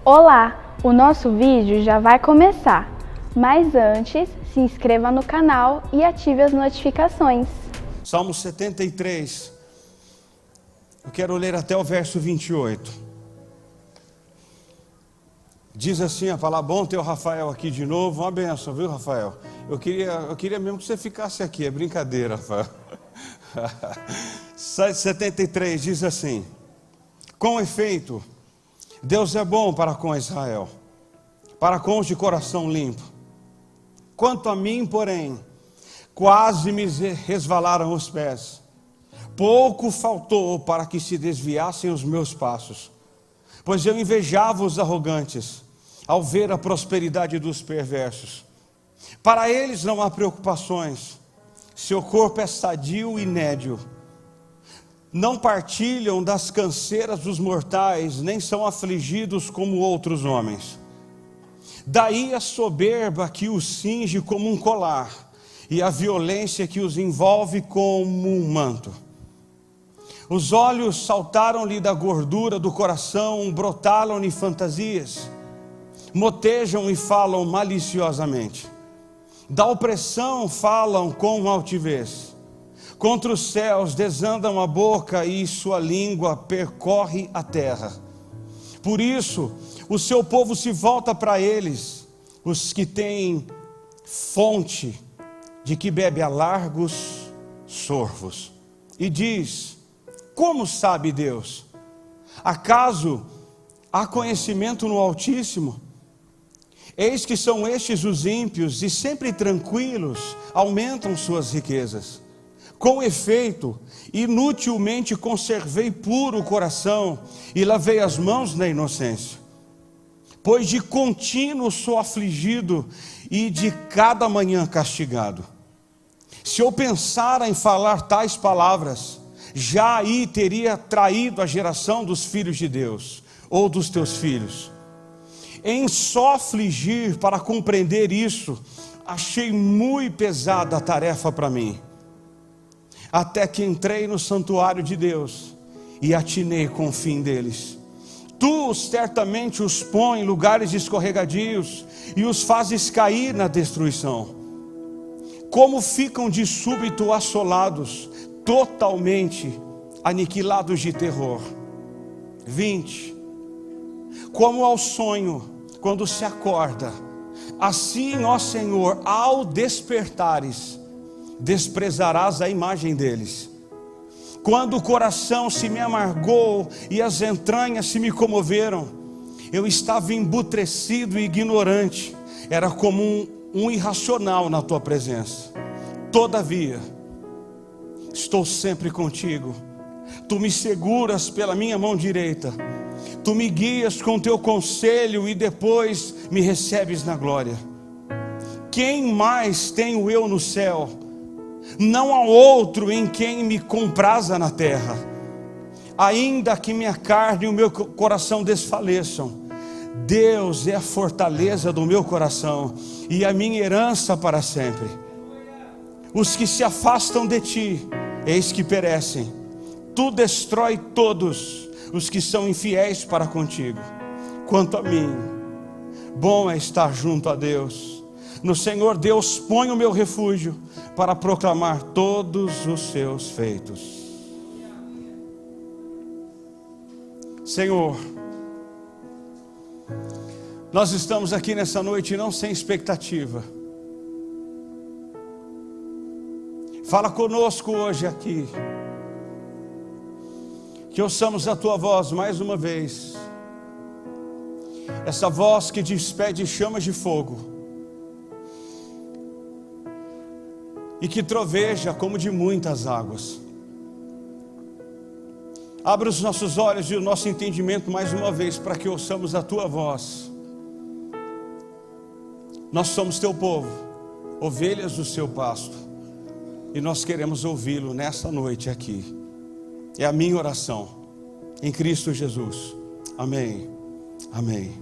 Olá, o nosso vídeo já vai começar, mas antes se inscreva no canal e ative as notificações. Salmo 73, eu quero ler até o verso 28. Diz assim a palavra. Bom ter o Rafael aqui de novo, uma benção, viu, Rafael? Eu queria mesmo que você ficasse aqui, é brincadeira, Rafael. 73 diz assim: com efeito, Deus é bom para com Israel, para com os de coração limpo. Quanto a mim, porém, quase me resvalaram os pés. Pouco faltou para que se desviassem os meus passos, pois eu invejava os arrogantes, ao ver a prosperidade dos perversos. Para eles não há preocupações, seu corpo é sadio e nédio. Não partilham das canseiras dos mortais, nem são afligidos como outros homens. Daí a soberba que os cinge como um colar, e a violência que os envolve como um manto. Os olhos saltaram-lhe da gordura do coração, brotaram-lhe fantasias, motejam e falam maliciosamente. Da opressão falam com altivez. Contra os céus desandam a boca e sua língua percorre a terra. Por isso, o seu povo se volta para eles, os que têm fonte de que bebe a largos sorvos. E diz: como sabe Deus? Acaso há conhecimento no Altíssimo? Eis que são estes os ímpios e sempre tranquilos aumentam suas riquezas. Com efeito, inutilmente conservei puro o coração e lavei as mãos na inocência. Pois de contínuo sou afligido e de cada manhã castigado. Se eu pensara em falar tais palavras, já aí teria traído a geração dos filhos de Deus, ou dos teus filhos. Em só afligir para compreender isso, achei muito pesada a tarefa para mim. Até que entrei no santuário de Deus e atinei com o fim deles. Tu certamente os pões em lugares escorregadios e os fazes cair na destruição. Como ficam de súbito assolados, totalmente aniquilados de terror. 20. Como ao sonho, quando se acorda, assim, ó Senhor, ao despertares, desprezarás a imagem deles. Quando o coração se me amargou e as entranhas se me comoveram, eu estava embutrecido e ignorante, era como um irracional na tua presença. Todavia, estou sempre contigo. Tu me seguras pela minha mão direita. Tu me guias com teu conselho e depois me recebes na glória. Quem mais tenho eu no céu? Não há outro em quem me compraza na terra. Ainda que minha carne e o meu coração desfaleçam, Deus é a fortaleza do meu coração e a minha herança para sempre. Os que se afastam de ti, eis que perecem. Tu destrói todos os que são infiéis para contigo. Quanto a mim, bom é estar junto a Deus. No Senhor Deus põe o meu refúgio para proclamar todos os seus feitos. Senhor, nós estamos aqui nessa noite não sem expectativa. Fala conosco hoje aqui. Que ouçamos a tua voz mais uma vez. Essa voz que despede chamas de fogo. E que troveja como de muitas águas. Abra os nossos olhos e o nosso entendimento mais uma vez, para que ouçamos a tua voz. Nós somos teu povo, ovelhas do seu pasto, e nós queremos ouvi-lo nessa noite aqui. É a minha oração, em Cristo Jesus. Amém. Amém.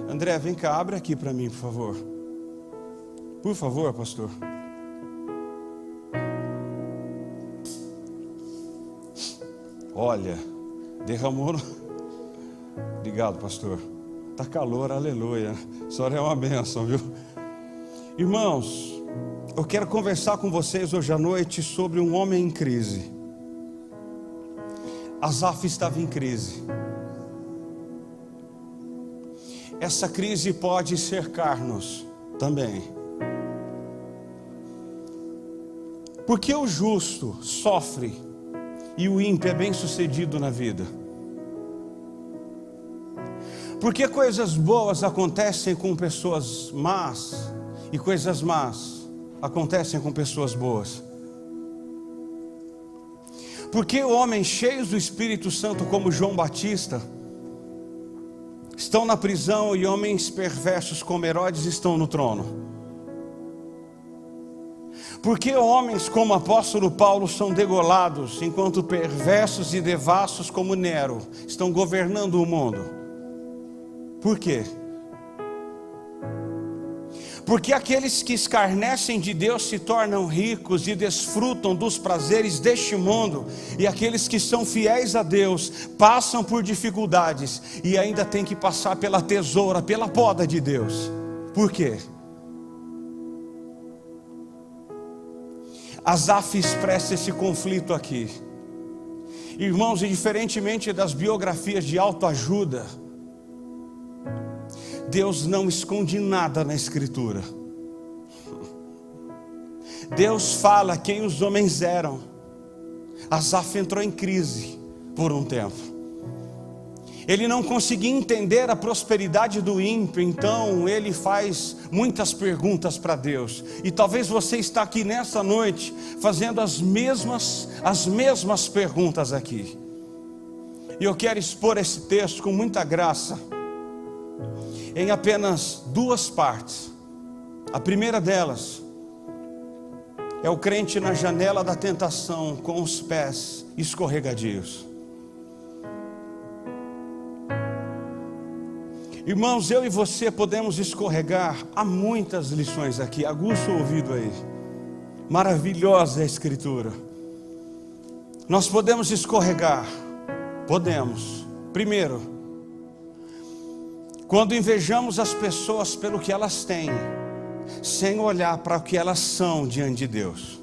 André, vem cá, abre aqui para mim, por favor. Por favor, pastor. Olha, derramou. Obrigado, pastor. Tá calor, aleluia. A senhora é uma bênção, viu? Irmãos, eu quero conversar com vocês hoje à noite sobre um homem em crise. Asaf estava em crise. Essa crise pode cercar-nos também. Porque o justo sofre e o ímpio é bem-sucedido na vida? Porque coisas boas acontecem com pessoas más e coisas más acontecem com pessoas boas? Porque homens cheios do Espírito Santo como João Batista estão na prisão e homens perversos como Herodes estão no trono? Porque homens como o apóstolo Paulo são degolados, enquanto perversos e devassos como Nero estão governando o mundo? Por quê? Porque aqueles que escarnecem de Deus se tornam ricos e desfrutam dos prazeres deste mundo, e aqueles que são fiéis a Deus passam por dificuldades e ainda têm que passar pela tesoura, pela poda de Deus. Por quê? Asaf expressa esse conflito aqui. Irmãos, e diferentemente das biografias de autoajuda, Deus não esconde nada na Escritura. Deus fala quem os homens eram. Asaf entrou em crise por um tempo. Ele não conseguia entender a prosperidade do ímpio, então ele faz muitas perguntas para Deus. E talvez você está aqui nessa noite fazendo as mesmas perguntas aqui. E eu quero expor esse texto com muita graça em apenas duas partes. A primeira delas é o crente na janela da tentação com os pés escorregadios. Irmãos, eu e você podemos escorregar. Há muitas lições aqui. Aguça o ouvido aí. Maravilhosa a Escritura. Nós podemos escorregar. Podemos. Primeiro, quando invejamos as pessoas pelo que elas têm, sem olhar para o que elas são diante de Deus.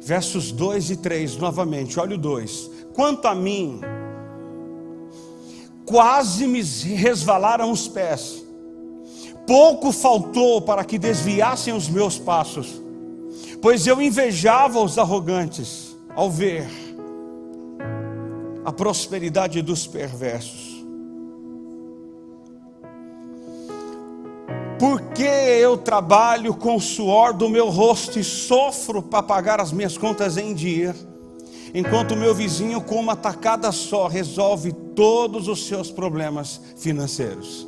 Versos 2 e 3, novamente, olha o 2. Quanto a mim, quase me resvalaram os pés, pouco faltou para que desviassem os meus passos, pois eu invejava os arrogantes, ao ver a prosperidade dos perversos. Porque eu trabalho com o suor do meu rosto e sofro para pagar as minhas contas em dia, enquanto o meu vizinho com uma tacada só resolve todos os seus problemas financeiros.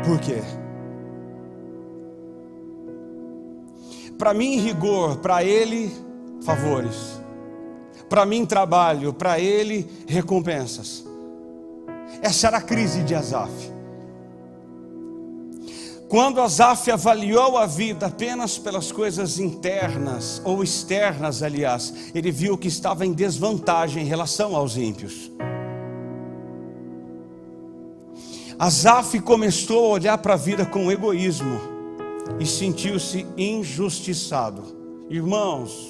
Por quê? Para mim rigor, para ele favores. Para mim trabalho, para ele recompensas. Essa era a crise de Asaf. Quando Asaf avaliou a vida apenas pelas coisas internas ou externas, aliás, ele viu que estava em desvantagem em relação aos ímpios. Asaf começou a olhar para a vida com egoísmo e sentiu-se injustiçado. Irmãos,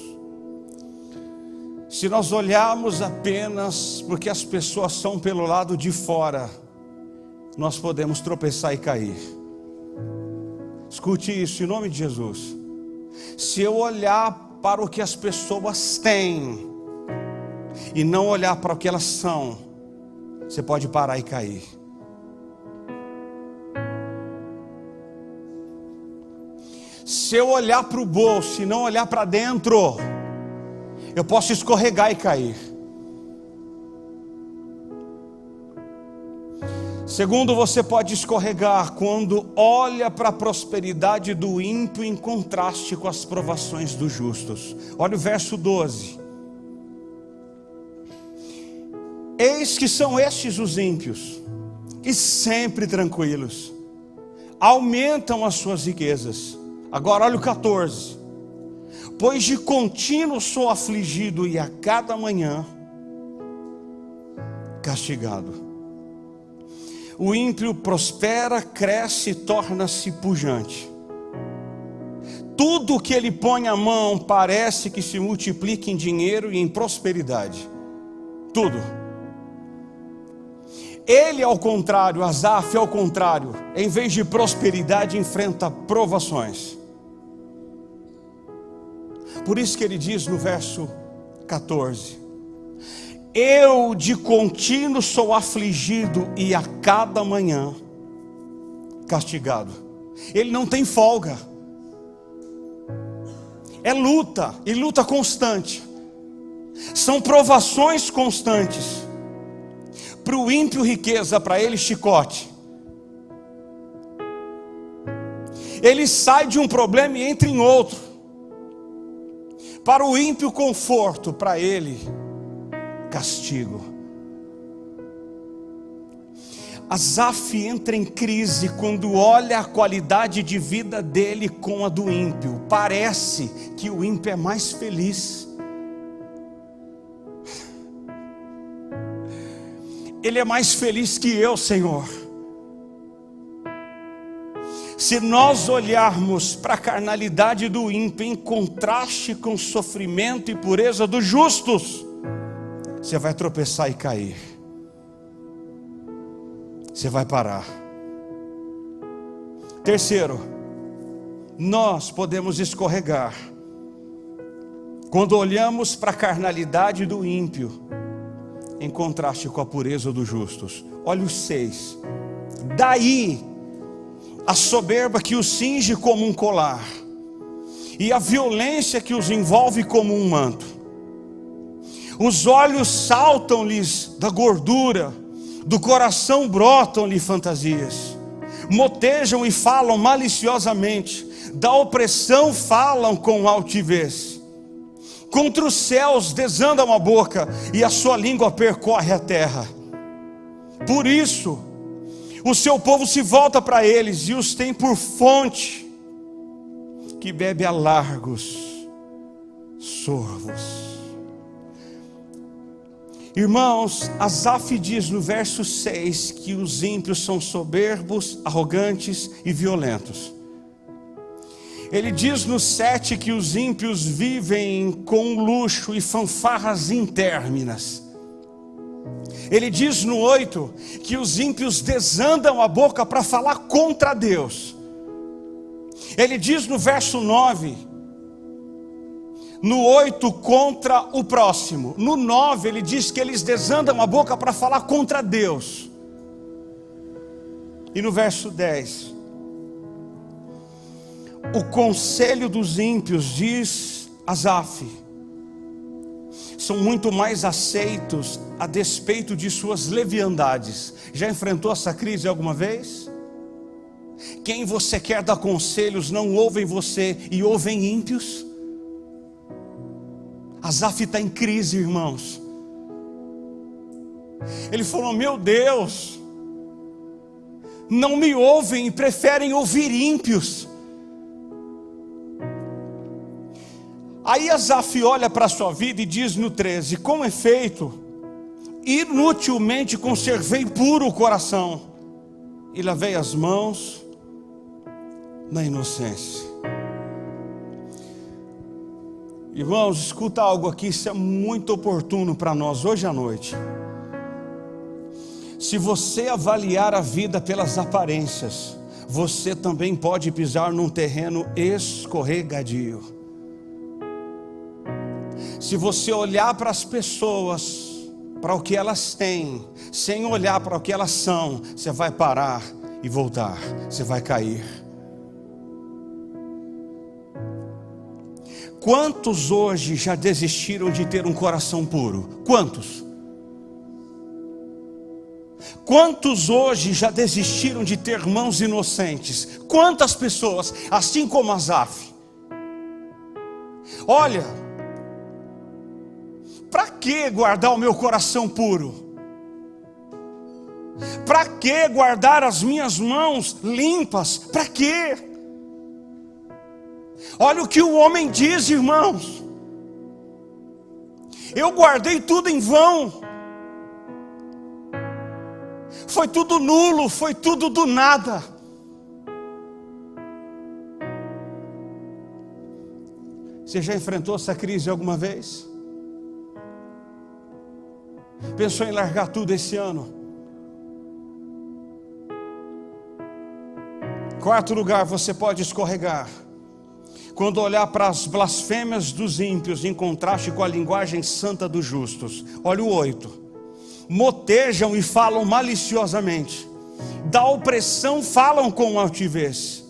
se nós olharmos apenas porque as pessoas são pelo lado de fora, nós podemos tropeçar e cair. Escute isso em nome de Jesus. Se eu olhar para o que as pessoas têm e não olhar para o que elas são, você pode parar e cair. Se eu olhar para o bolso e não olhar para dentro, eu posso escorregar e cair. Segundo, você pode escorregar quando olha para a prosperidade do ímpio em contraste com as provações dos justos. Olha o verso 12. Eis que são estes os ímpios, e sempre tranquilos, aumentam as suas riquezas. Agora olha o 14. Pois de contínuo sou afligido e a cada manhã castigado. O ímpio prospera, cresce e torna-se pujante. Tudo que ele põe a mão parece que se multiplica em dinheiro e em prosperidade. Tudo. Ele, ao contrário, Asaf, ao contrário, em vez de prosperidade, enfrenta provações. Por isso que ele diz no verso 14: eu de contínuo sou afligido e a cada manhã castigado. Ele não tem folga. É luta, e luta constante. São provações constantes. Para o ímpio riqueza, para ele chicote. Ele sai de um problema e entra em outro. Para o ímpio conforto, para ele castigo. Asaf entra em crise quando olha a qualidade de vida dele com a do ímpio. Parece que o ímpio é mais feliz. Ele é mais feliz que eu, Senhor. Se nós olharmos para a carnalidade do ímpio em contraste com o sofrimento e pureza dos justos, você vai tropeçar e cair. Você vai parar. Terceiro, nós podemos escorregar quando olhamos para a carnalidade do ímpio em contraste com a pureza dos justos. Olha os 6. Daí a soberba que os cinge como um colar, e a violência que os envolve como um manto. Os olhos saltam-lhes da gordura, do coração brotam-lhe fantasias. Motejam e falam maliciosamente, da opressão falam com altivez. Contra os céus desandam a boca, e a sua língua percorre a terra. Por isso, o seu povo se volta para eles e os tem por fonte, que bebe a largos sorvos. Irmãos, Asaf diz no verso 6 que os ímpios são soberbos, arrogantes e violentos. Ele diz no 7 que os ímpios vivem com luxo e fanfarras intérminas. Ele diz no 8 que os ímpios desandam a boca para falar contra Deus. Ele diz no verso 9, no 8 contra o próximo. No 9 ele diz que eles desandam a boca para falar contra Deus. E no verso 10, o conselho dos ímpios, diz Asaf, são muito mais aceitos a despeito de suas leviandades. Já enfrentou essa crise alguma vez? Quem você quer dar conselhos não ouvem você e ouvem ímpios? Asaf está em crise, irmãos. Ele falou: meu Deus, não me ouvem e preferem ouvir ímpios. Aí Asaf olha para a sua vida e diz no 13: com efeito, inutilmente conservei puro o coração e lavei as mãos na inocência. Irmãos, escuta algo aqui, isso é muito oportuno para nós hoje à noite. Se você avaliar a vida pelas aparências, você também pode pisar num terreno escorregadio. Se você olhar para as pessoas, para o que elas têm, sem olhar para o que elas são, você vai parar e voltar, você vai cair. Quantos hoje já desistiram de ter um coração puro? Quantos? Quantos hoje já desistiram de ter mãos inocentes? Quantas pessoas, assim como Asaf? Olha, para que guardar o meu coração puro? Para que guardar as minhas mãos limpas? Para quê? Olha o que o homem diz, irmãos: eu guardei tudo em vão. Foi tudo nulo, foi tudo do nada. Você já enfrentou essa crise alguma vez? Pensou em largar tudo esse ano? Quarto lugar, você pode escorregar quando olhar para as blasfêmias dos ímpios em contraste com a linguagem santa dos justos. Olha o 8. Motejam e falam maliciosamente, da opressão falam com altivez.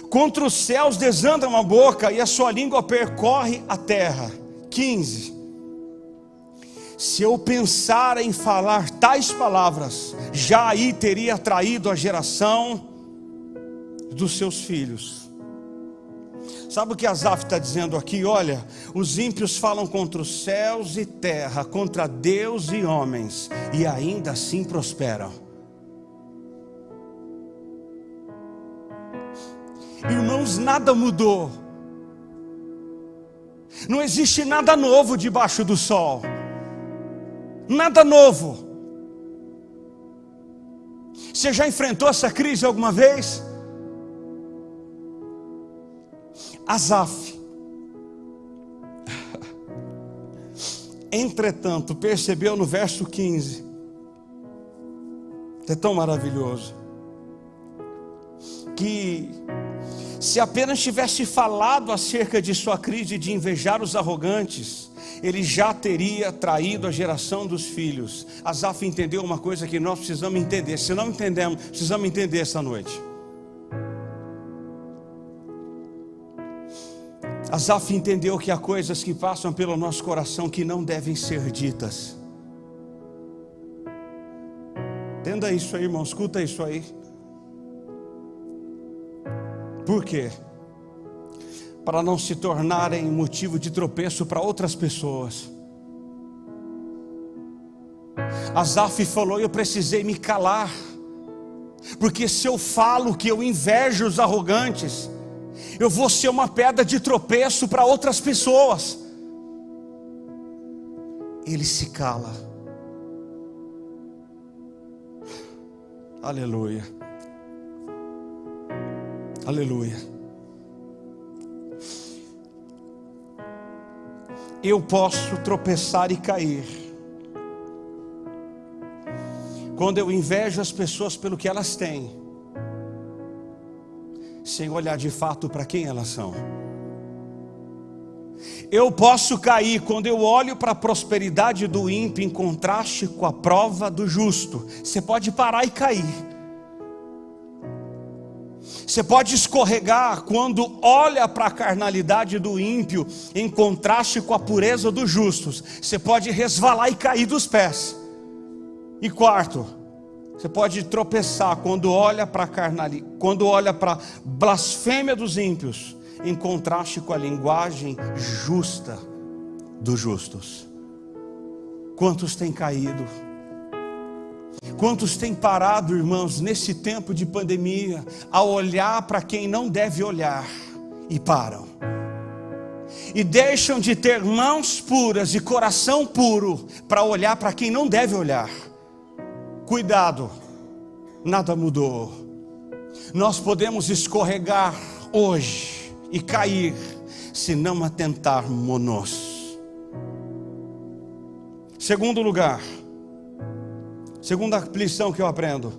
Contra os céus desandam a boca e a sua língua percorre a terra. 15. Se eu pensar em falar tais palavras, já aí teria traído a geração dos seus filhos. Sabe o que Asaf está dizendo aqui? Olha, os ímpios falam contra os céus e terra, contra Deus e homens, e ainda assim prosperam. Irmãos, nada mudou. Não existe nada novo debaixo do sol. Nada novo. Você já enfrentou essa crise alguma vez? Asaf, entretanto, percebeu no verso 15, é tão maravilhoso, que se apenas tivesse falado acerca de sua crise de invejar os arrogantes, ele já teria traído a geração dos filhos. Asaf entendeu uma coisa que nós precisamos entender. Se não entendemos, precisamos entender essa noite. Asaf entendeu que há coisas que passam pelo nosso coração que não devem ser ditas. Entenda isso aí, irmão, escuta isso aí. Por quê? Para não se tornarem motivo de tropeço para outras pessoas. Asaf falou: eu precisei me calar, porque se eu falo que eu invejo os arrogantes, eu vou ser uma pedra de tropeço para outras pessoas. Ele se cala. Aleluia. Aleluia. Eu posso tropeçar e cair quando eu invejo as pessoas pelo que elas têm, sem olhar de fato para quem elas são. Eu posso cair quando eu olho para a prosperidade do ímpio em contraste com a prova do justo. Você pode parar e cair. Você pode escorregar quando olha para a carnalidade do ímpio em contraste com a pureza dos justos. Você pode resvalar e cair dos pés. E quarto, você pode tropeçar quando olha para a blasfêmia dos ímpios em contraste com a linguagem justa dos justos. Quantos têm caído? Quantos têm parado, irmãos, nesse tempo de pandemia, a olhar para quem não deve olhar e param? E deixam de ter mãos puras e coração puro para olhar para quem não deve olhar. Cuidado, nada mudou. Nós podemos escorregar hoje e cair se não atentarmos. Segundo lugar, segunda lição que eu aprendo.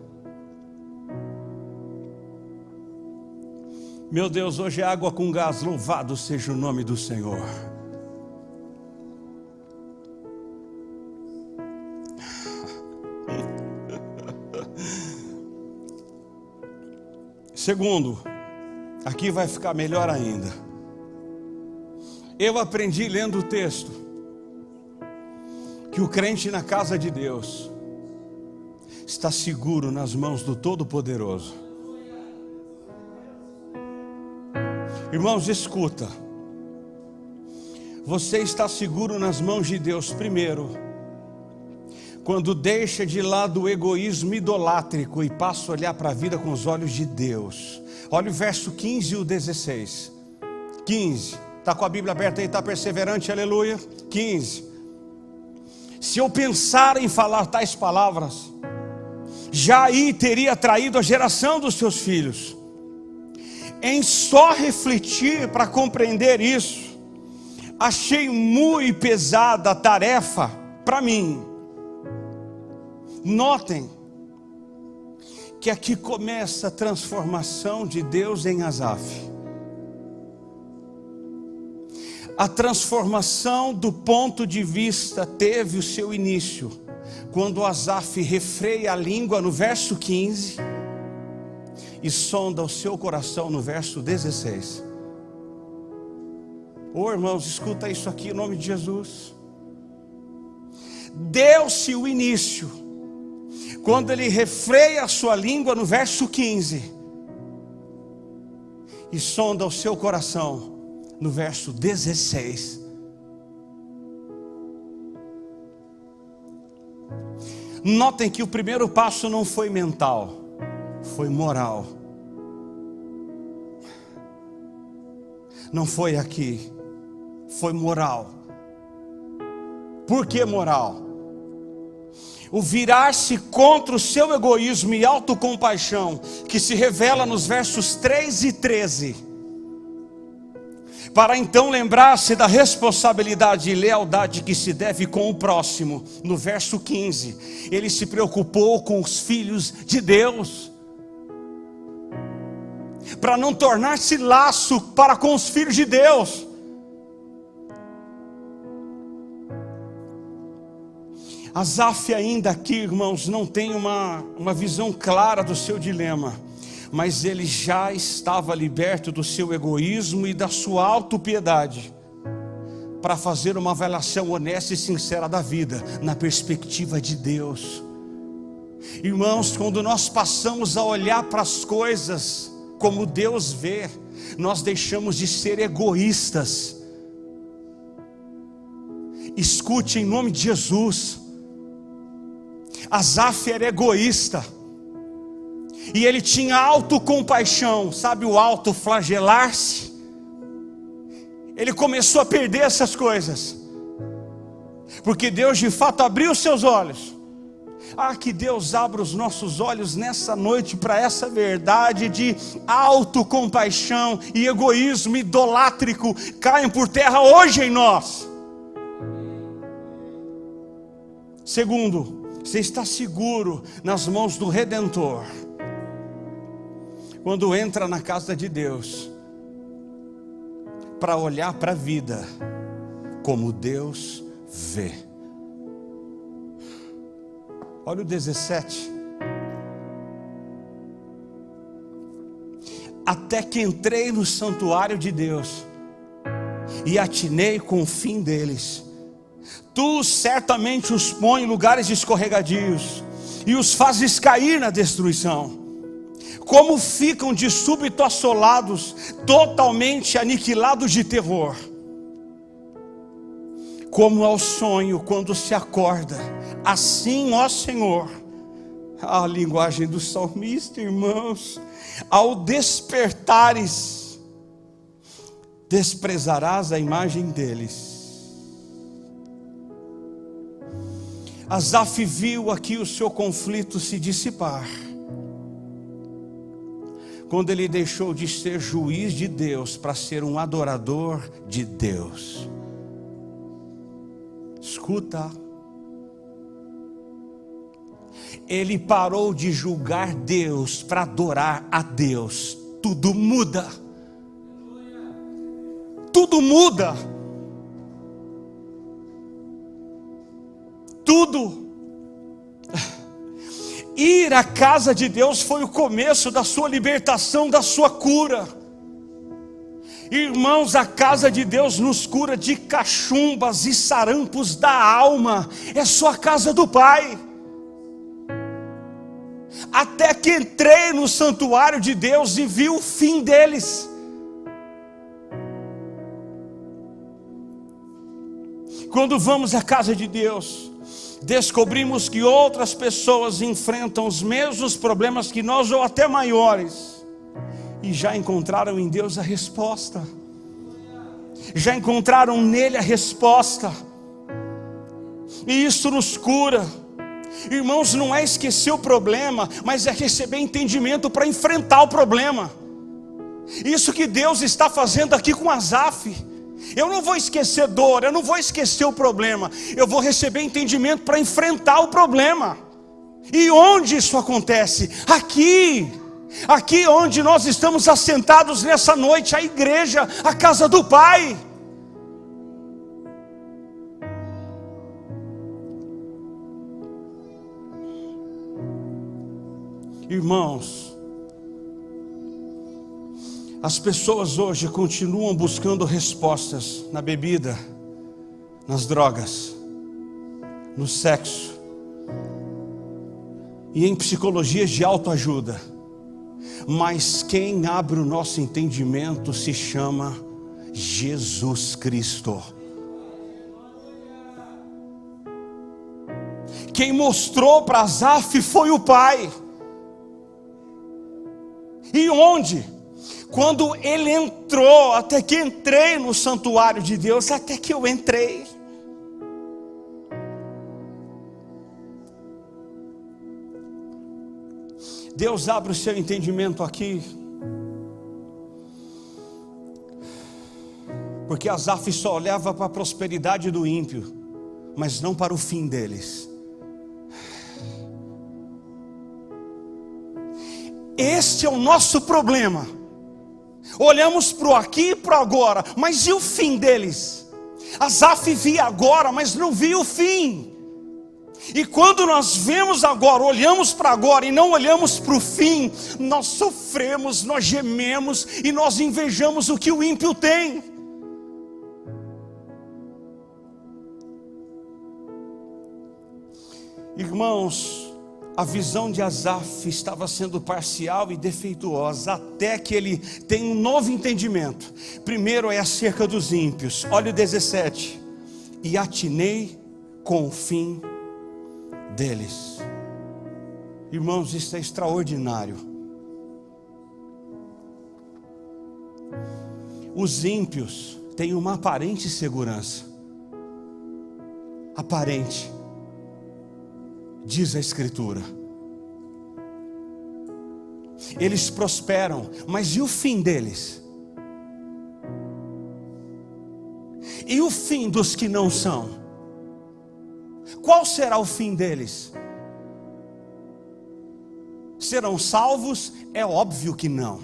Meu Deus, hoje é água com gás, louvado seja o nome do Senhor. Segundo, aqui vai ficar melhor ainda. Eu aprendi lendo o texto que o crente na casa de Deus está seguro nas mãos do Todo-Poderoso. Irmãos, escuta. Você está seguro nas mãos de Deus, primeiro, quando deixa de lado o egoísmo idolátrico e passa a olhar para a vida com os olhos de Deus. Olha o verso 15 e o 16. 15, está com a Bíblia aberta aí, está perseverante, aleluia. 15. Se eu pensar em falar tais palavras, já aí teria traído a geração dos seus filhos. Em só refletir para compreender isso, achei muito pesada a tarefa para mim. Notem que aqui começa a transformação de Deus em Asaf. A transformação do ponto de vista teve o seu início quando Asaf refreia a língua no verso 15 e sonda o seu coração no verso 16. Irmãos, escuta isso aqui em nome de Jesus. Deu-se o início quando ele refreia a sua língua no verso 15 e sonda o seu coração no verso 16. Notem que o primeiro passo não foi mental, foi moral. Não foi aqui, foi moral. Por que moral? O virar-se contra o seu egoísmo e autocompaixão, que se revela nos versos 3 e 13, para então lembrar-se da responsabilidade e lealdade que se deve com o próximo. No verso 15, ele se preocupou com os filhos de Deus, para não tornar-se laço para com os filhos de Deus. Asaf ainda aqui, irmãos, não tem uma visão clara do seu dilema, mas ele já estava liberto do seu egoísmo e da sua autopiedade, para fazer uma avaliação honesta e sincera da vida, na perspectiva de Deus. Irmãos, quando nós passamos a olhar para as coisas como Deus vê, nós deixamos de ser egoístas. Escute em nome de Jesus. Asaf era egoísta, e ele tinha autocompaixão, sabe o autoflagelar-se? Ele começou a perder essas coisas, porque Deus de fato abriu os seus olhos. Que Deus abra os nossos olhos nessa noite para essa verdade de autocompaixão e egoísmo idolátrico caem por terra hoje em nós. Segundo, você está seguro nas mãos do Redentor quando entra na casa de Deus para olhar para a vida como Deus vê. Olha o 17. Até que entrei no santuário de Deus e atinei com o fim deles. Tu certamente os põe em lugares escorregadios e os fazes cair na destruição. Como ficam de súbito assolados, totalmente aniquilados de terror. Como ao sonho quando se acorda, assim, ó Senhor, a linguagem do salmista, irmãos, ao despertares, desprezarás a imagem deles. Asaf viu aqui o seu conflito se dissipar, quando ele deixou de ser juiz de Deus para ser um adorador de Deus. Escuta, ele parou de julgar Deus para adorar a Deus. Tudo muda. Tudo muda. Tudo. Ir à casa de Deus foi o começo da sua libertação, da sua cura. Irmãos, a casa de Deus nos cura de cachumbas e sarampos da alma. É só a casa do Pai. Até que entrei no santuário de Deus e vi o fim deles. Quando vamos à casa de Deus, descobrimos que outras pessoas enfrentam os mesmos problemas que nós, ou até maiores, e já encontraram em Deus a resposta. Já encontraram nele a resposta. E isso nos cura. Irmãos, não é esquecer o problema, mas é receber entendimento para enfrentar o problema. Isso que Deus está fazendo aqui com Asaf. Eu não vou esquecer dor, eu não vou esquecer o problema, eu vou receber entendimento para enfrentar o problema. E onde isso acontece? Aqui onde nós estamos assentados nessa noite, a igreja, a casa do Pai. Irmãos, as pessoas hoje continuam buscando respostas na bebida, nas drogas, no sexo e em psicologias de autoajuda. Mas quem abre o nosso entendimento se chama Jesus Cristo. Quem mostrou para Asaf foi o Pai. E onde? Quando ele entrou, até que entrei no santuário de Deus, até que eu entrei. Deus abre o seu entendimento aqui, porque Asaf só olhava para a prosperidade do ímpio, mas não para o fim deles. Este é o nosso problema. Olhamos para o aqui e para o agora, mas e o fim deles? Asaf via agora, mas não via o fim. E quando nós vemos agora, olhamos para agora e não olhamos para o fim, nós sofremos, nós gememos e nós invejamos o que o ímpio tem. Irmãos, a visão de Asaf estava sendo parcial e defeituosa, até que ele tem um novo entendimento. Primeiro é acerca dos ímpios. Olha o 17. E atinei com o fim deles. Irmãos, isso é extraordinário. Os ímpios têm uma aparente segurança. Aparente. Diz a Escritura. Eles prosperam, mas e o fim deles? E o fim dos que não são? Qual será o fim deles? Serão salvos? É óbvio que não.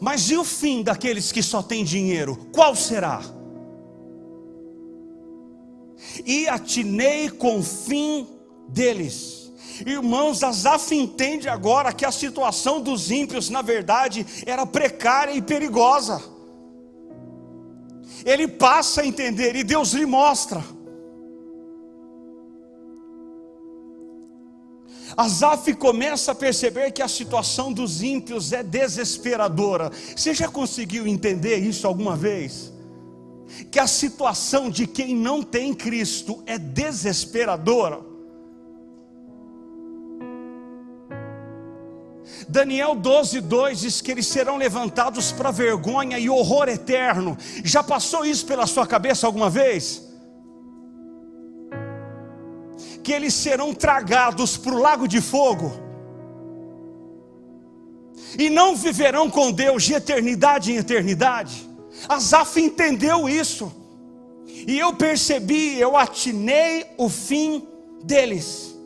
Mas e o fim daqueles que só têm dinheiro? Qual será? E atinei com o fim deles. Irmãos, Asaf entende agora que a situação dos ímpios, na verdade, era precária e perigosa. Ele passa a entender e Deus lhe mostra. Asaf começa a perceber que a situação dos ímpios é desesperadora. Você já conseguiu entender isso alguma vez? Que a situação de quem não tem Cristo é desesperadora. Daniel 12:2 diz que eles serão levantados para vergonha e horror eterno. Já passou isso pela sua cabeça alguma vez? Que eles serão tragados para o lago de fogo e não viverão com Deus de eternidade em eternidade. Asaf entendeu isso, e eu percebi, eu atinei o fim deles.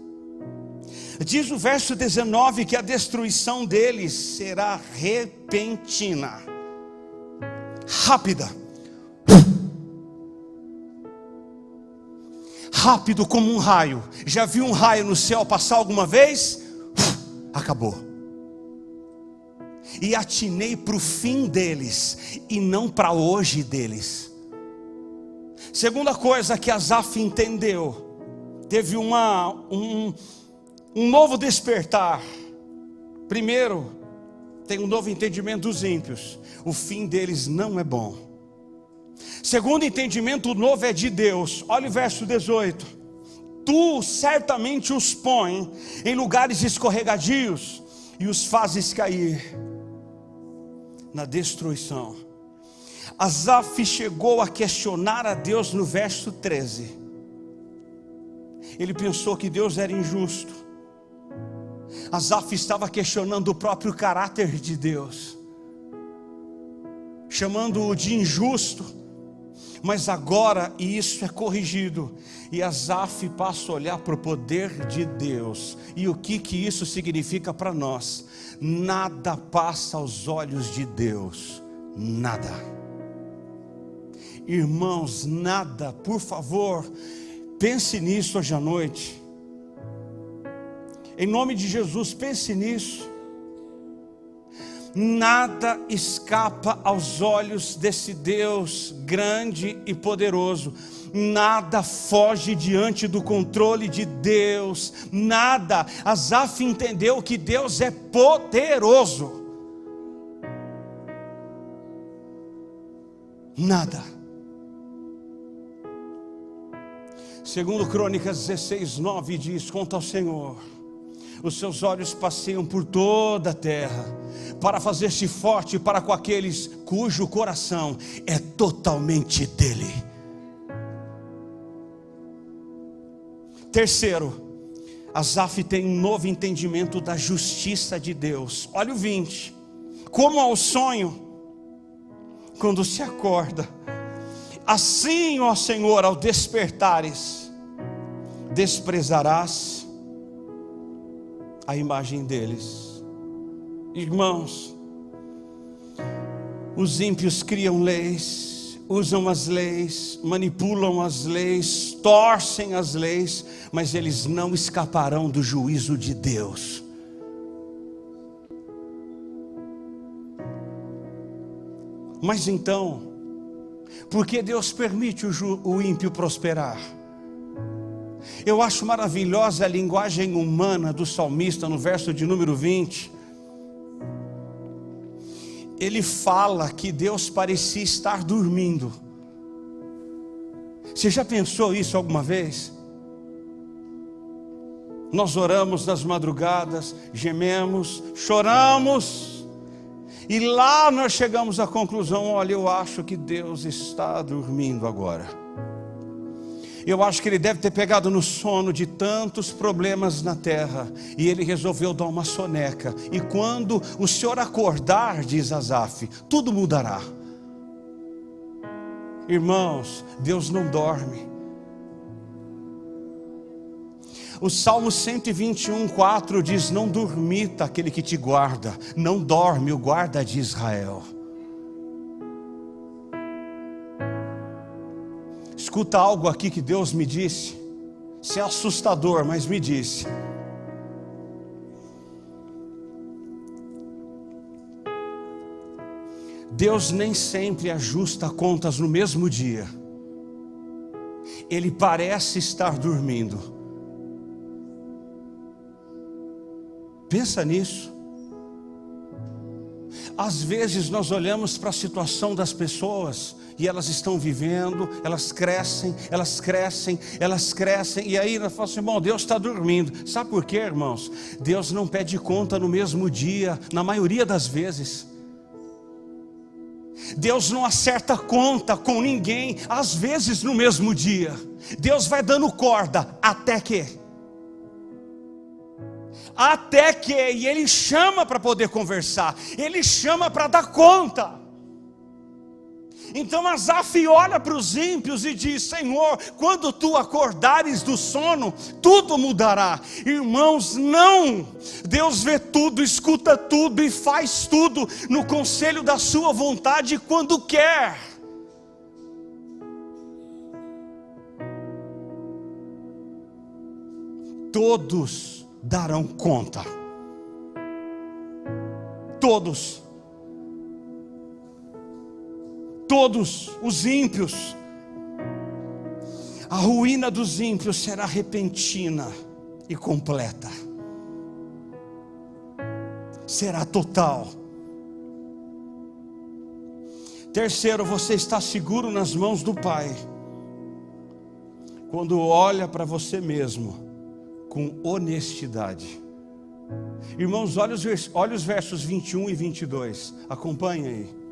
Diz o verso 19 que a destruição deles será repentina, rápida, rápido como um raio. Já viu um raio no céu passar alguma vez? Acabou. E atinei para o fim deles, e não para hoje deles. Segunda coisa que Asaf entendeu, teve um novo despertar. Primeiro, tem um novo entendimento dos ímpios. O fim deles não é bom. Segundo entendimento, o novo é de Deus. Olha o verso 18. Tu certamente os põe em lugares escorregadios e os fazes cair na destruição. Asaf chegou a questionar a Deus no verso 13. Ele pensou que Deus era injusto. Asaf estava questionando o próprio caráter de Deus, chamando-o de injusto. Mas agora isso é corrigido, e Asaf passa a olhar para o poder de Deus. E o que isso significa para nós? Nada passa aos olhos de Deus, nada. Irmãos, nada, por favor, pense nisso hoje à noite. Em nome de Jesus, pense nisso. Nada escapa aos olhos desse Deus grande e poderoso. Nada foge diante do controle de Deus. Nada. Asaf entendeu que Deus é poderoso. Nada. Segundo Crônicas 16:9 diz: quanto ao Senhor, os seus olhos passeiam por toda a terra, para fazer-se forte para com aqueles cujo coração é totalmente dele. Terceiro, Asaf tem um novo entendimento da justiça de Deus. Olha o 20. Como ao sonho, quando se acorda, assim, ó Senhor, ao despertares, desprezarás a imagem deles. Irmãos, os ímpios criam leis, usam as leis, manipulam as leis, torcem as leis, mas eles não escaparão do juízo de Deus. Mas então, por que Deus permite o ímpio prosperar? Eu acho maravilhosa a linguagem humana do salmista no verso de número 20. Ele fala que Deus parecia estar dormindo. Você já pensou isso alguma vez? Nós oramos nas madrugadas, gememos, choramos, e lá nós chegamos à conclusão: olha, eu acho que Deus está dormindo agora. Eu acho que ele deve ter pegado no sono de tantos problemas na terra, e ele resolveu dar uma soneca. E quando o Senhor acordar, diz Asaf, tudo mudará. Irmãos, Deus não dorme. O Salmo 121:4 diz: não dormita aquele que te guarda, não dorme o guarda de Israel. Escuta algo aqui que Deus me disse. Isso é assustador, mas me disse: Deus nem sempre ajusta contas no mesmo dia. Ele parece estar dormindo. Pensa nisso. Às vezes nós olhamos para a situação das pessoas e elas estão vivendo, elas crescem, e aí nós falamos assim: bom, Deus está dormindo. Sabe por quê, irmãos? Deus não pede conta no mesmo dia, na maioria das vezes. Deus não acerta conta com ninguém, às vezes no mesmo dia. Deus vai dando corda até que, e Ele chama para poder conversar, Ele chama para dar conta. Então Asaf olha para os ímpios e diz: Senhor, quando tu acordares do sono, tudo mudará. Irmãos, não. Deus vê tudo, escuta tudo e faz tudo no conselho da sua vontade quando quer. Todos darão conta. Todos os ímpios. A ruína dos ímpios será repentina e completa. Será total. Terceiro, você está seguro nas mãos do Pai quando olha para você mesmo com honestidade. Irmãos, olha os versos 21 e 22. Acompanhe aí.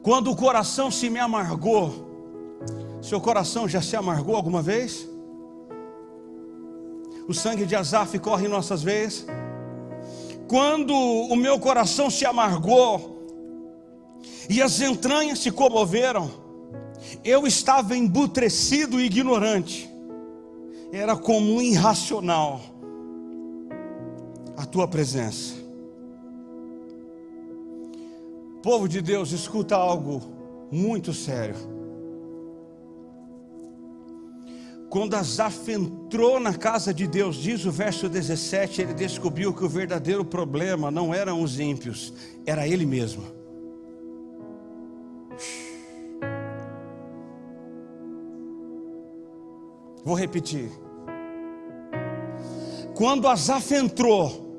Quando o coração se me amargou, seu coração já se amargou alguma vez? O sangue de Asaf corre em nossas veias. Quando o meu coração se amargou e as entranhas se comoveram, eu estava embutrecido e ignorante. Era comum e irracional a tua presença. Povo de Deus, escuta algo muito sério. Quando Asaf entrou na casa de Deus, diz o verso 17, ele descobriu que o verdadeiro problema não eram os ímpios, era ele mesmo. Vou repetir. Quando Asaf entrou,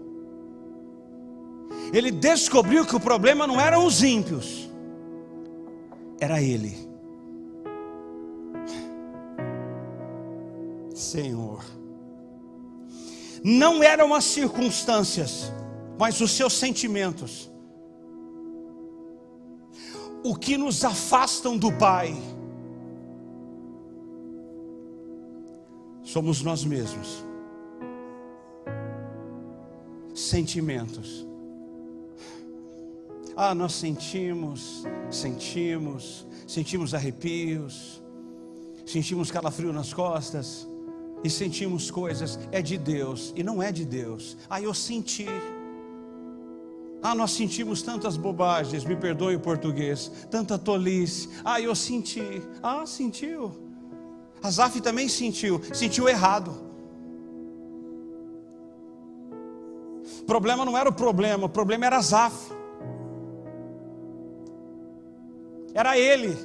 ele descobriu que o problema não eram os ímpios, era ele. Senhor, não eram as circunstâncias, mas os seus sentimentos, o que nos afastam do Pai, somos nós mesmos. Sentimentos. Nós sentimos arrepios, sentimos calafrio nas costas, e sentimos coisas, é de Deus, e não é de Deus. Eu senti. Nós sentimos tantas bobagens, me perdoe o português, tanta tolice. Eu senti. Sentiu. Asaf também sentiu errado. O problema não era o problema era Asaf. Era ele.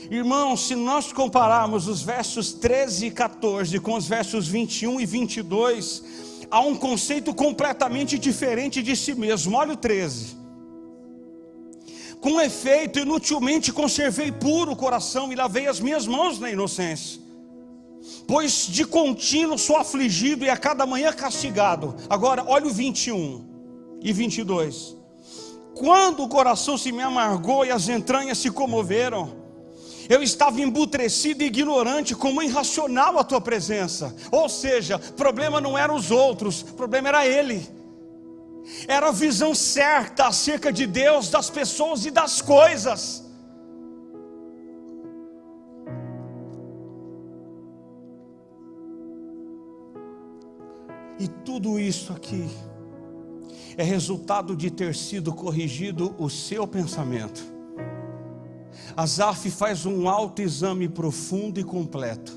Irmãos, se nós compararmos os versos 13 e 14 com os versos 21 e 22, há um conceito completamente diferente de si mesmo. Olha o 13. Com efeito, inutilmente conservei puro o coração e lavei as minhas mãos na inocência, pois de contínuo sou afligido e a cada manhã castigado. Agora, olha o 21 e 22. Quando o coração se me amargou e as entranhas se comoveram, eu estava embutrecido e ignorante, como irracional a tua presença. Ou seja, o problema não eram os outros, o problema era ele. Era a visão certa acerca de Deus, das pessoas e das coisas. E tudo isso aqui é resultado de ter sido corrigido o seu pensamento. Asaf faz um autoexame profundo e completo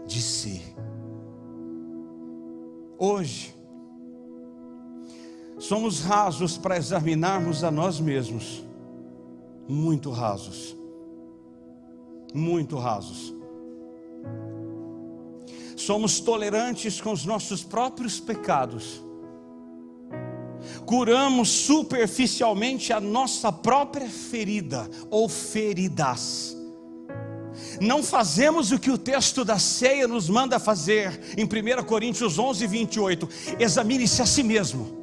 de si. Hoje, somos rasos para examinarmos a nós mesmos. Muito rasos. Muito rasos. Somos tolerantes com os nossos próprios pecados. Curamos superficialmente a nossa própria ferida ou feridas. Não fazemos o que o texto da ceia nos manda fazer em 1 Coríntios 11, 28. Examine-se a si mesmo.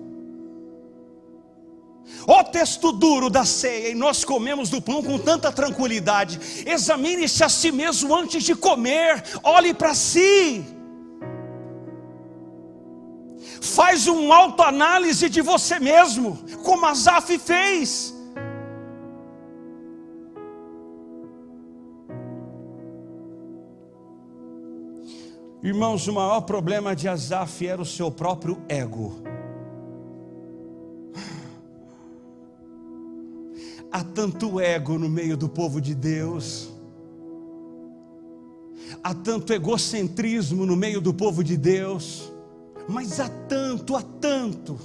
O texto duro da ceia, e nós comemos do pão com tanta tranquilidade. Examine-se a si mesmo antes de comer. Olhe para si. Faz uma autoanálise de você mesmo, como Asaf fez. Irmãos, o maior problema de Asaf era o seu próprio ego. Há tanto ego no meio do povo de Deus. Há tanto egocentrismo no meio do povo de Deus. Mas há tanto,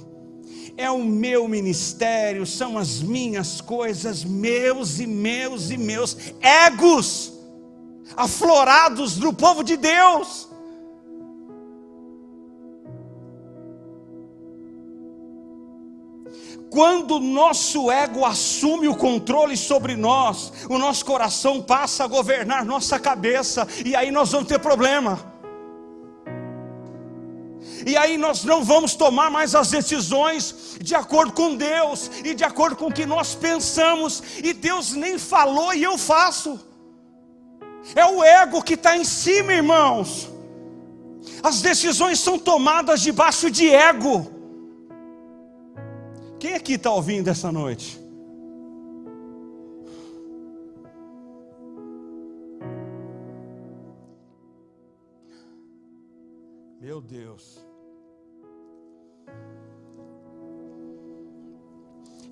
é o meu ministério, são as minhas coisas, meus egos, aflorados no povo de Deus. Quando o nosso ego assume o controle sobre nós, o nosso coração passa a governar nossa cabeça, e aí nós vamos ter problema. E aí nós não vamos tomar mais as decisões de acordo com Deus e de acordo com o que nós pensamos. E Deus nem falou e eu faço. É o ego que está em cima, irmãos. As decisões são tomadas debaixo de ego. Quem aqui está ouvindo essa noite? Meu Deus.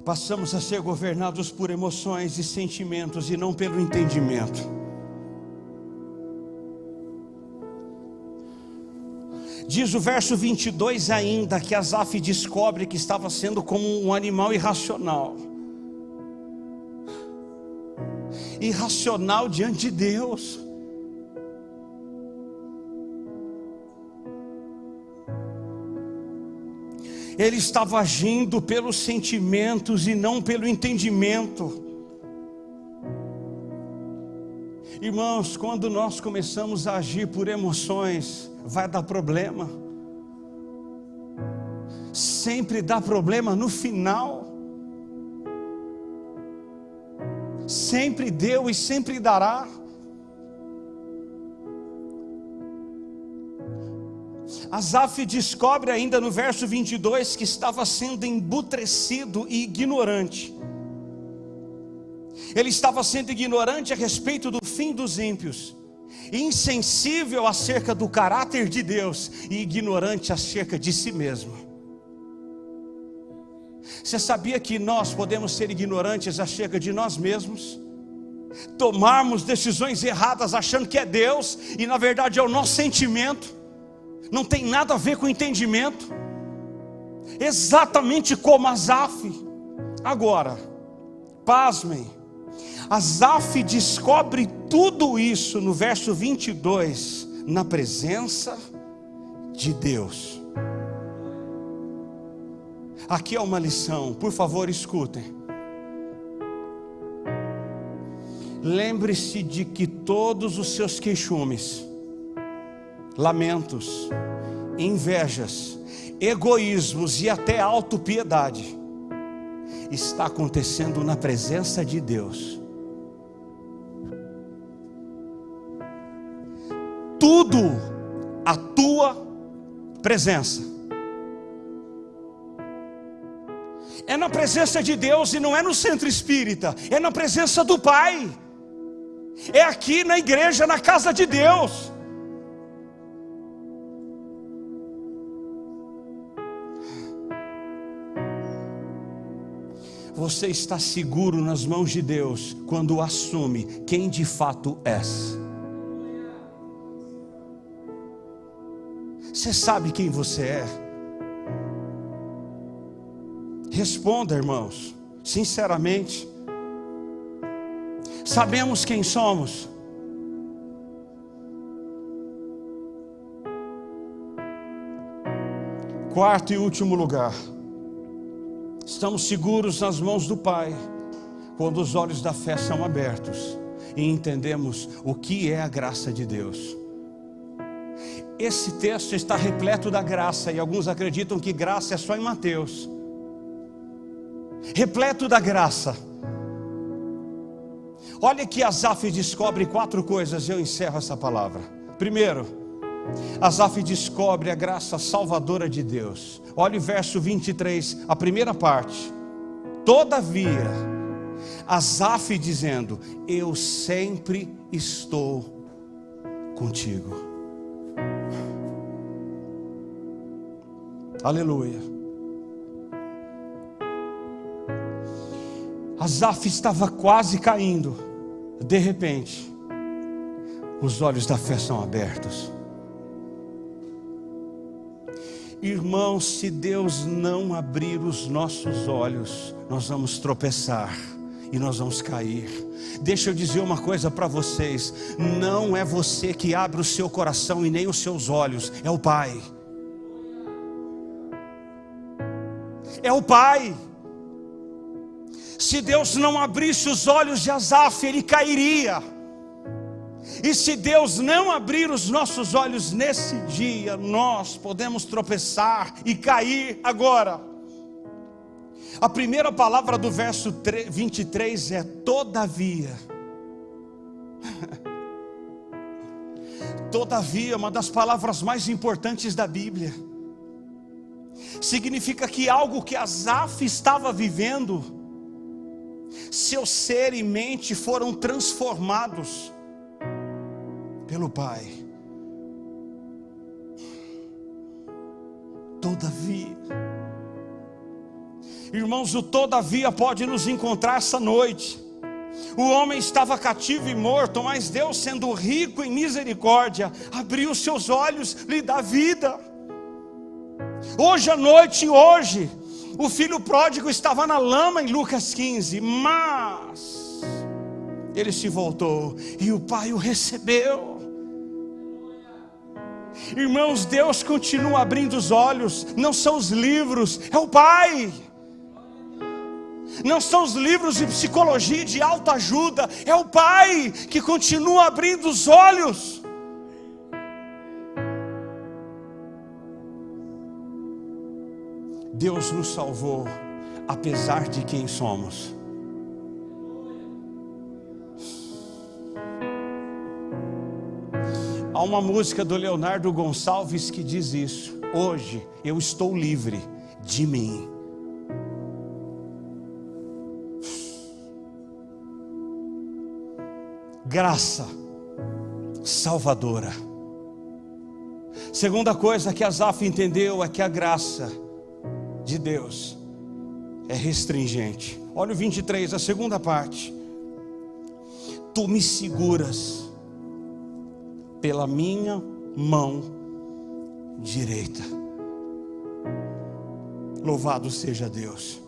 Passamos a ser governados por emoções e sentimentos e não pelo entendimento. Diz o verso 22 ainda que Asaf descobre que estava sendo como um animal irracional. Irracional diante de Deus. Ele estava agindo pelos sentimentos e não pelo entendimento. Irmãos, quando nós começamos a agir por emoções, vai dar problema. Sempre dá problema no final. Sempre deu e sempre dará. Asaf descobre ainda no verso 22 que estava sendo embutrecido e ignorante. Ele estava sendo ignorante a respeito do fim dos ímpios, insensível acerca do caráter de Deus e ignorante acerca de si mesmo. Você sabia que nós podemos ser ignorantes acerca de nós mesmos? Tomarmos decisões erradas achando que é Deus e na verdade é o nosso sentimento. Não tem nada a ver com entendimento. Exatamente como Asaf. Agora, pasmem, Asaf descobre tudo isso no verso 22, na presença de Deus. Aqui é uma lição, por favor escutem. Lembre-se de que todos os seus queixumes, lamentos, invejas, egoísmos e até autopiedade está acontecendo na presença de Deus. Tudo a tua presença. É na presença de Deus e não é no centro espírita, é na presença do Pai. É aqui na igreja, na casa de Deus. Você está seguro nas mãos de Deus quando assume quem de fato és. Você sabe quem você é? Responda, irmãos, sinceramente. Sabemos quem somos. Quarto e último lugar. Estamos seguros nas mãos do Pai quando os olhos da fé são abertos e entendemos o que é a graça de Deus. Esse texto está repleto da graça e alguns acreditam que graça é só em Mateus. Repleto da graça. Olha que Asaf descobre 4 coisas, eu encerro essa palavra. Primeiro, Asaf descobre a graça salvadora de Deus. Olha o verso 23, a primeira parte. Todavia, Asaf dizendo: eu sempre estou contigo. Aleluia. Asaf estava quase caindo. De repente, os olhos da fé são abertos. Irmãos, se Deus não abrir os nossos olhos, nós vamos tropeçar e nós vamos cair. Deixa eu dizer uma coisa para vocês: não é você que abre o seu coração e nem os seus olhos, é o Pai. É o Pai. Se Deus não abrisse os olhos de Asaf, ele cairia. E se Deus não abrir os nossos olhos nesse dia, nós podemos tropeçar e cair agora. A primeira palavra do verso 23 é todavia. Todavia, uma das palavras mais importantes da Bíblia. Significa que algo que Asaf estava vivendo, seu ser e mente foram transformados pelo Pai. Todavia, irmãos, o todavia pode nos encontrar essa noite. O homem estava cativo e morto, mas Deus, sendo rico em misericórdia, abriu seus olhos, lhe dá vida. Hoje à noite, o filho pródigo estava na lama em Lucas 15, mas ele se voltou e o pai o recebeu. Irmãos, Deus continua abrindo os olhos, não são os livros, é o Pai. Não são os livros de psicologia e de autoajuda, é o Pai que continua abrindo os olhos. Deus nos salvou, apesar de quem somos. Há uma música do Leonardo Gonçalves que diz isso: hoje eu estou livre de mim. Graça salvadora. Segunda coisa que Asaf entendeu é que a graça de Deus é restringente. Olha o 23, a segunda parte. Tu me seguras pela minha mão direita. Louvado seja Deus.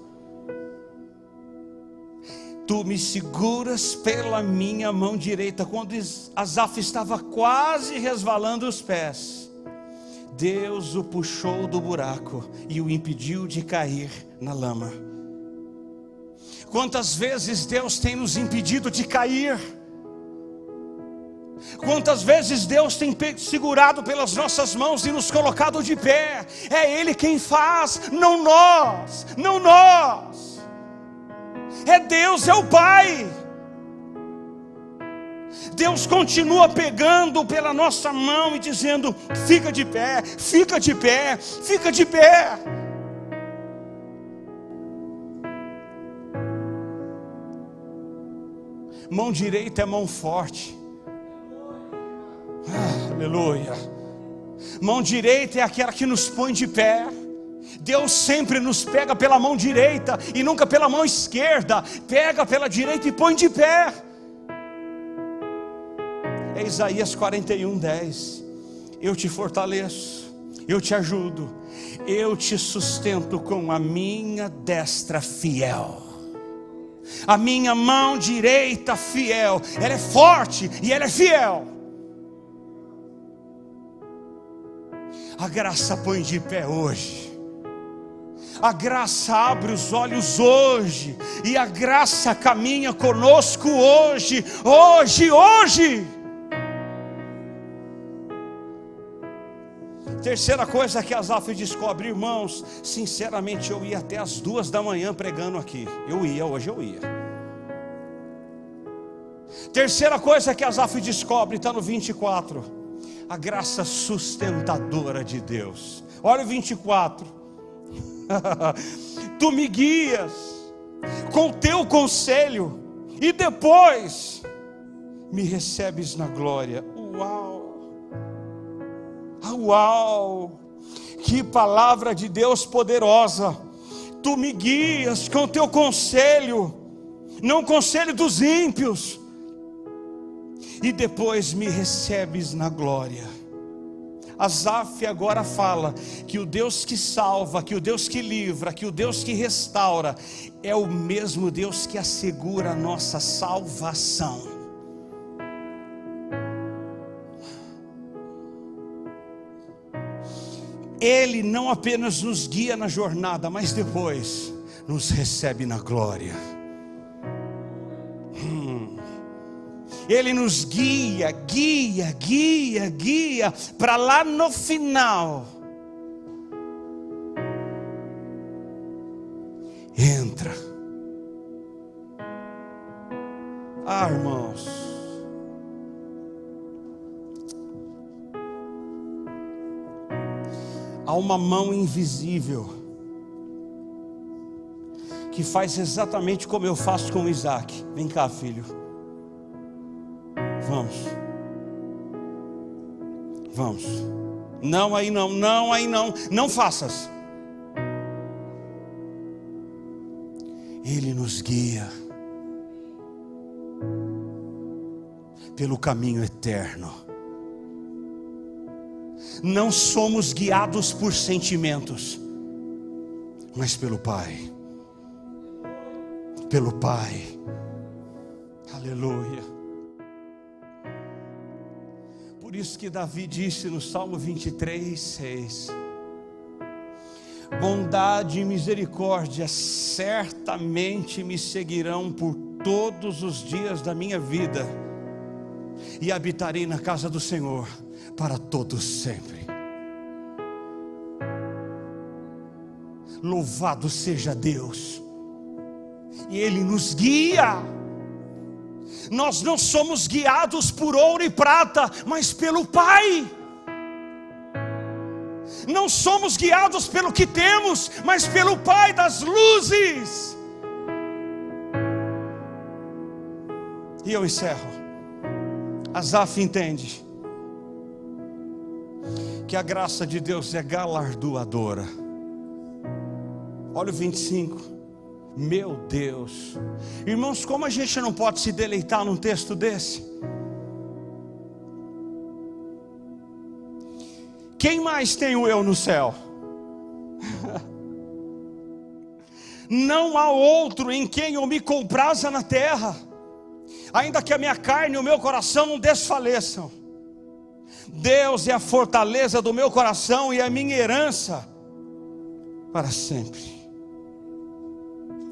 Tu me seguras pela minha mão direita. Quando Asaf estava quase resvalando os pés, Deus o puxou do buraco e o impediu de cair na lama. Quantas vezes Deus tem nos impedido de cair? Quantas vezes Deus tem segurado pelas nossas mãos e nos colocado de pé? É Ele quem faz, não nós, não nós. É Deus, é o Pai. Deus continua pegando pela nossa mão e dizendo: fica de pé, fica de pé, fica de pé. Mão direita é mão forte. Aleluia. Mão direita é aquela que nos põe de pé. Deus sempre nos pega pela mão direita e nunca pela mão esquerda. Pega pela direita e põe de pé. É Isaías 41:10. Eu te fortaleço, eu te ajudo, eu te sustento com a minha destra fiel. A minha mão direita fiel, ela é forte e ela é fiel. A graça põe de pé hoje. A graça abre os olhos hoje. E a graça caminha conosco hoje. Hoje. Terceira coisa que Asaf descobre, irmãos, sinceramente eu ia até as 2 da manhã pregando aqui. Hoje eu ia. Terceira coisa que Asaf descobre, está no 24. A graça sustentadora de Deus. Olha o 24. Tu me guias com teu conselho e depois me recebes na glória. Uau, que palavra de Deus poderosa. Tu me guias com teu conselho, não o conselho dos ímpios, e depois me recebes na glória. Asaf agora fala que o Deus que salva, que o Deus que livra, que o Deus que restaura é o mesmo Deus que assegura a nossa salvação. Ele não apenas nos guia na jornada, mas depois nos recebe na glória. Ele nos guia, para lá no final. Entra. Ah, irmãos. Há uma mão invisível que faz exatamente como eu faço com o Isaac. Vem cá, filho. Vamos. Vamos. Não, aí não. Não, aí não. Não faças. Ele nos guia pelo caminho eterno. Não somos guiados por sentimentos, mas pelo Pai. Pelo Pai. Aleluia. Por isso que Davi disse no Salmo 23:6: bondade e misericórdia certamente me seguirão por todos os dias da minha vida, e habitarei na casa do Senhor para todos sempre. Louvado seja Deus. E Ele nos guia. Nós não somos guiados por ouro e prata, mas pelo Pai. Não somos guiados pelo que temos, mas pelo Pai das luzes. E eu encerro. Asaf entende que a graça de Deus é galardoadora. Olha o 25. Meu Deus. Irmãos, como a gente não pode se deleitar num texto desse? Quem mais tem o eu no céu? Não há outro em quem eu me compraza na terra, ainda que a minha carne e o meu coração não desfaleçam. Deus é a fortaleza do meu coração e a minha herança para sempre.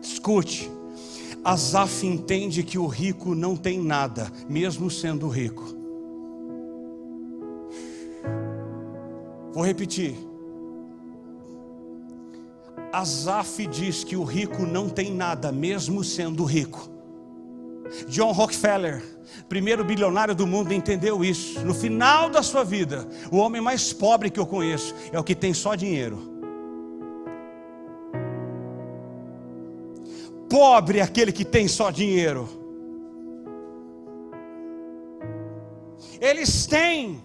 Escute, Asaf entende que o rico não tem nada, mesmo sendo rico. Vou repetir. Asaf diz que o rico não tem nada, mesmo sendo rico. John Rockefeller, primeiro bilionário do mundo, entendeu isso. No final da sua vida, o homem mais pobre que eu conheço é o que tem só dinheiro. Pobre é aquele que tem só dinheiro. Eles têm,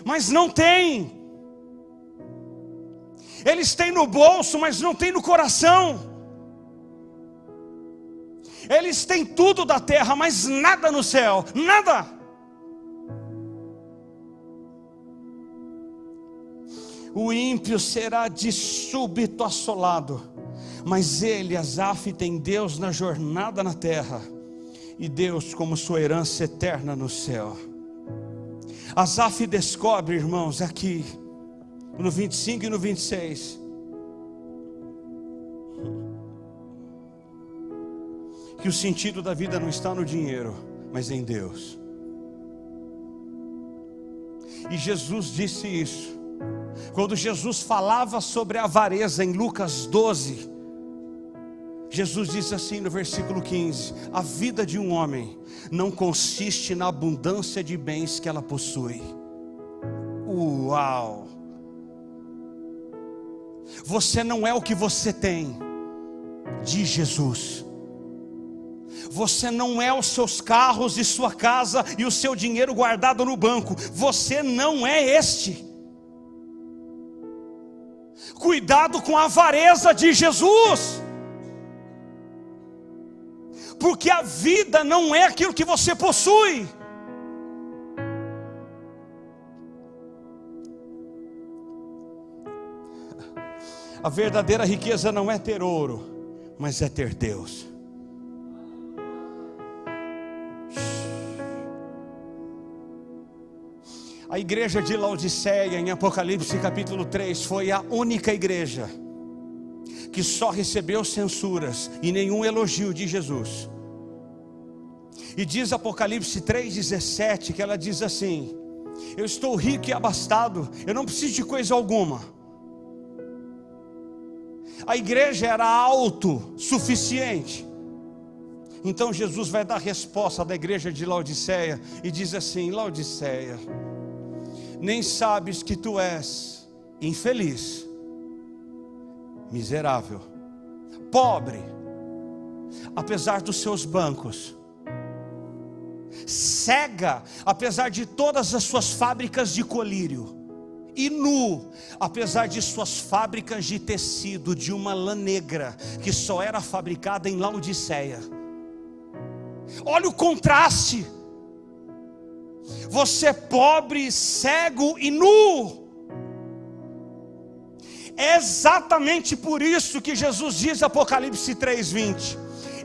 mas não têm. Eles têm no bolso, mas não têm no coração. Eles têm tudo da terra, mas nada no céu. Nada. O ímpio será de súbito assolado, mas ele, Asaf, tem Deus na jornada na terra, e Deus como sua herança eterna no céu. Asaf descobre, irmãos, aqui no 25 e no 26, que o sentido da vida não está no dinheiro, mas em Deus. E Jesus disse isso quando Jesus falava sobre a avareza em Lucas 12. Jesus disse assim no versículo 15: a vida de um homem não consiste na abundância de bens que ela possui. Uau! Você não é o que você tem, diz Jesus. Você não é os seus carros e sua casa e o seu dinheiro guardado no banco. Você não é este. Cuidado com a avareza de Jesus, porque a vida não é aquilo que você possui. A verdadeira riqueza não é ter ouro, mas é ter Deus. A igreja de Laodiceia, em Apocalipse capítulo 3, foi a única igreja que só recebeu censuras e nenhum elogio de Jesus. E diz Apocalipse 3,17 que ela diz assim: eu estou rico e abastado, eu não preciso de coisa alguma. A igreja era autossuficiente. Então Jesus vai dar a resposta da igreja de Laodiceia e diz assim: Laodiceia, nem sabes que tu és infeliz, miserável, pobre, apesar dos seus bancos, cega, apesar de todas as suas fábricas de colírio, e nu, apesar de suas fábricas de tecido de uma lã negra, que só era fabricada em Laodiceia. Olha o contraste. Você é pobre, cego e nu. É exatamente por isso que Jesus diz em Apocalipse 3:20: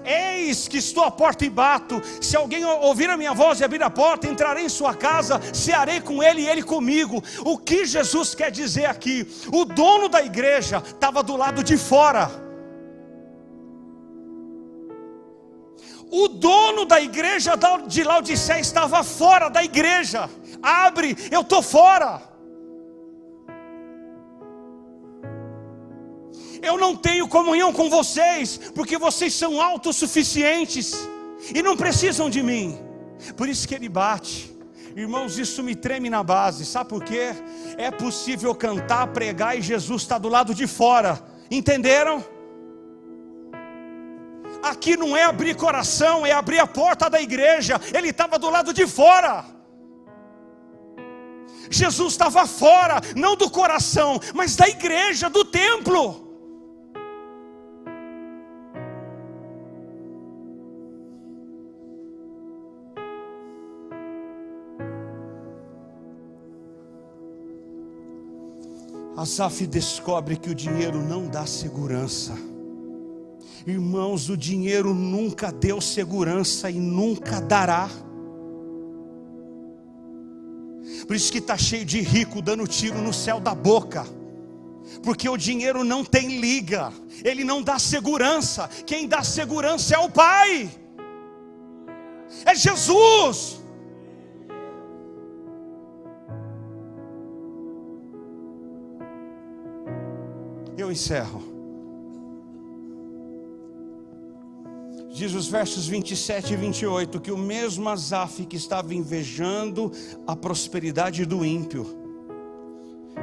eis que estou à porta e bato. Se alguém ouvir a minha voz e abrir a porta, entrarei em sua casa, cearei com ele e ele comigo. O que Jesus quer dizer aqui? O dono da igreja estava do lado de fora. O dono da igreja de Laodiceia estava fora da igreja. Abre, eu estou fora. Eu não tenho comunhão com vocês, porque vocês são autossuficientes e não precisam de mim. Por isso que ele bate. Irmãos, isso me treme na base. Sabe por quê? É possível cantar, pregar e Jesus está do lado de fora. Entenderam? Aqui não é abrir coração, é abrir a porta da igreja. Ele estava do lado de fora. Jesus estava fora, não do coração, mas da igreja, do templo. Asaf descobre que o dinheiro não dá segurança. Irmãos, o dinheiro nunca deu segurança e nunca dará. Por isso que está cheio de rico dando tiro no céu da boca. Porque o dinheiro não tem liga, ele não dá segurança. Quem dá segurança é o Pai, é Jesus. Eu encerro. Diz os versos 27 e 28 que o mesmo Asaf que estava invejando a prosperidade do ímpio,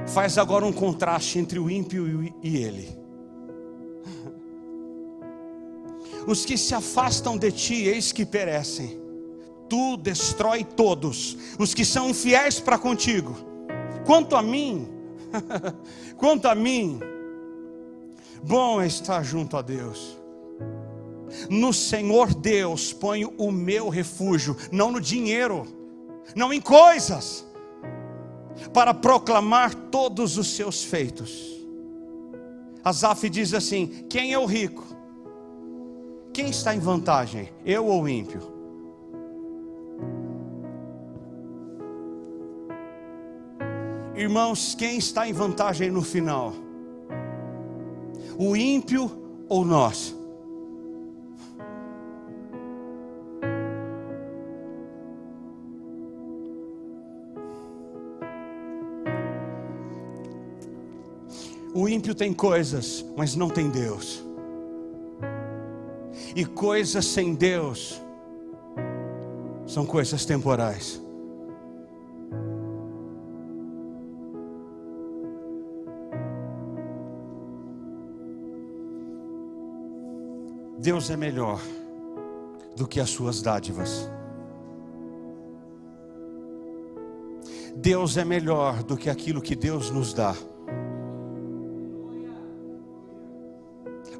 faz agora um contraste entre o ímpio e ele. Os que se afastam de ti, eis que perecem. Tu destrói todos os que são infiéis para contigo. Quanto a mim, bom é estar junto a Deus. No Senhor Deus ponho o meu refúgio, não no dinheiro, não em coisas, para proclamar todos os seus feitos. Asaf diz assim: quem é o rico? Quem está em vantagem, eu ou o ímpio? Irmãos, quem está em vantagem no final? O ímpio ou nós? O ímpio tem coisas, mas não tem Deus. E coisas sem Deus são coisas temporais. Deus é melhor do que as suas dádivas. Deus é melhor do que aquilo que Deus nos dá.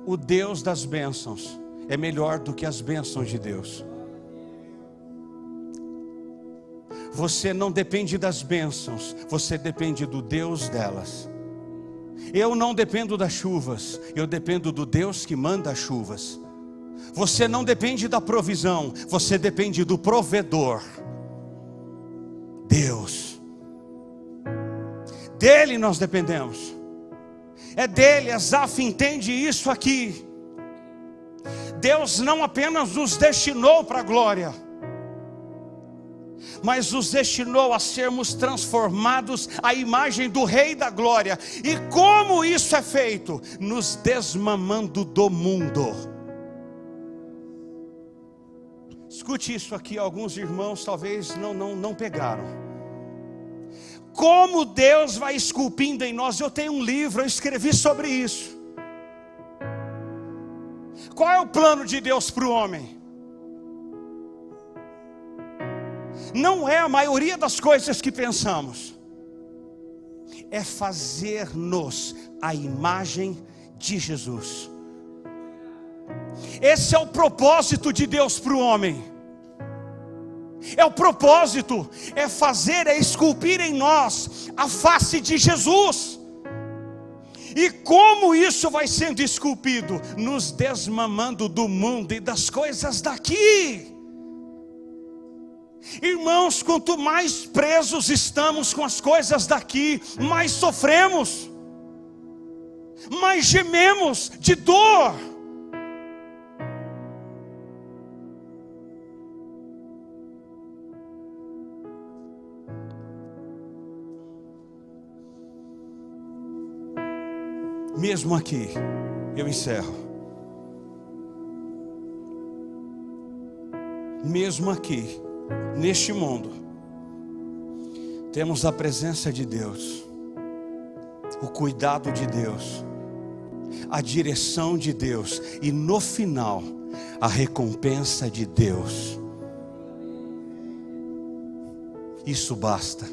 O Deus das bênçãos é melhor do que as bênçãos de Deus. Você não depende das bênçãos, você depende do Deus delas. Eu não dependo das chuvas, eu dependo do Deus que manda as chuvas. Você não depende da provisão, você depende do provedor, Deus. Dele nós dependemos. É dele. Asaf entende isso aqui. Deus não apenas nos destinou para a glória, mas nos destinou a sermos transformados à imagem do Rei da Glória. E como isso é feito? Nos desmamando do mundo. Escute isso aqui, alguns irmãos talvez não pegaram. Como Deus vai esculpindo em nós. Eu tenho um livro, eu escrevi sobre isso. Qual é o plano de Deus para o homem? Não é a maioria das coisas que pensamos. É fazer-nos a imagem de Jesus. Esse é o propósito de Deus para o homem. É o propósito, é fazer, é esculpir em nós a face de Jesus. E como isso vai sendo esculpido? Nos desmamando do mundo e das coisas daqui. Irmãos, quanto mais presos estamos com as coisas daqui, mais sofremos, mais gememos de dor. Mesmo aqui, eu encerro. Mesmo aqui, neste mundo, temos a presença de Deus, o cuidado de Deus, a direção de Deus e no final, a recompensa de Deus. Isso basta.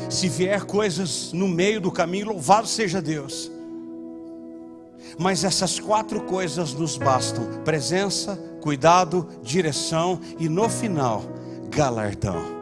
Se vier coisas no meio do caminho, louvado seja Deus. Mas essas 4 coisas nos bastam: presença, cuidado, direção e no final, galardão.